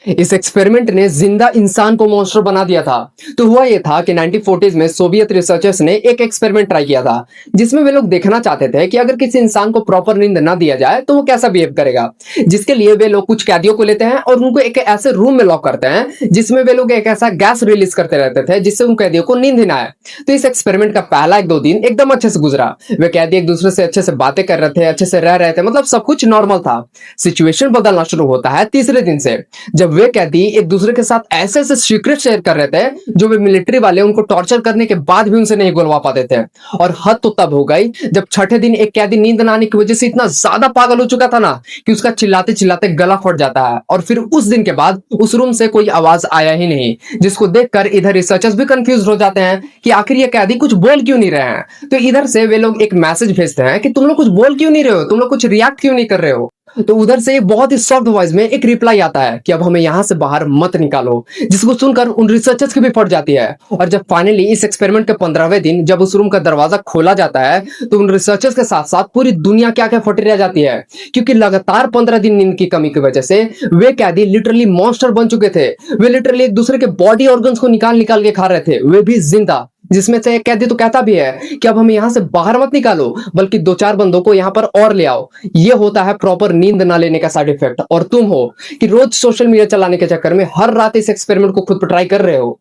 इस एक्सपेरिमेंट ने जिंदा इंसान को मॉन्स्टर बना दिया था। तो हुआ यह था कि 1940s में सोवियत रिसर्चर्स ने एक एक्सपेरिमेंट ट्राई किया था, जिसमें वे लोग देखना चाहते थे कि अगर किसी इंसान को प्रॉपर नींद ना दिया जाए तो वो कैसा बिहेव करेगा। जिसके लिए वे लोग कुछ कैदियों को लेते हैं और उनको एक ऐसे रूम में लॉक करते हैं जिसमें वे लोग एक ऐसा गैस रिलीज करते रहते थे जिससे उन कैदियों को नींद ही ना आए। तो इस एक्सपेरिमेंट का पहला एक दो दिन एकदम अच्छे से गुजरा। वे कैदी एक दूसरे से अच्छे से बातें कर रहे थे, अच्छे से रह रहे थे, मतलब सब कुछ नॉर्मल था। सिचुएशन बदलना शुरू होता है तीसरे दिन से, जब वे कैदी एक दूसरे के साथ ऐसे ऐसे सीक्रेट शेयर कर रहे थे जो वे मिलिट्री वाले उनको टॉर्चर करने के बाद भी उनसे नहीं बुलवा पाते थे। और हद तो तब हो गई जब छठे दिन एक कैदी नींद ना आने की वजह से इतना ज्यादा पागल हो चुका था ना कि उसका चिल्लाते चिल्लाते गला फट जाता है। और फिर उस दिन के बाद उस रूम से कोई आवाज आया ही नहीं, जिसको देखकर इधर रिसर्चर्स भी कंफ्यूज हो जाते हैं कि आखिर ये कैदी कुछ बोल क्यों नहीं रहे हैं। तो इधर से वे लोग एक मैसेज भेजते हैं कि तुम लोग कुछ बोल क्यों नहीं रहे हो, तुम लोग कुछ रिएक्ट क्यों नहीं कर रहे हो। तो उधर से बहुत ही सॉफ्ट वॉइस में एक रिप्लाई आता है कि अब हमें यहां से बाहर मत निकालो, जिसको सुनकर उन रिसर्चर्स की भी फट जाती है। और जब फाइनली इस एक्सपेरिमेंट के 15वें दिन जब उस रूम का दरवाजा खोला जाता है तो उन रिसर्चर्स के साथ साथ पूरी दुनिया क्या क्या फटी रह जाती है, क्योंकि लगातार 15 दिन नींद की कमी की वजह से वे कैदी लिटरली मॉन्स्टर बन चुके थे। वे लिटरली एक दूसरे के बॉडी ऑर्गन्स को निकाल निकाल के खा रहे थे, वे भी जिंदा। जिसमें से एक कैदी तो कहता भी है कि अब हमें यहां से बाहर मत निकालो, बल्कि दो चार बंदों को यहां पर और ले आओ। ये होता है प्रॉपर नींद ना लेने का साइड इफेक्ट। और तुम हो कि रोज सोशल मीडिया चलाने के चक्कर में हर रात इस एक्सपेरिमेंट को खुद पर ट्राई कर रहे हो।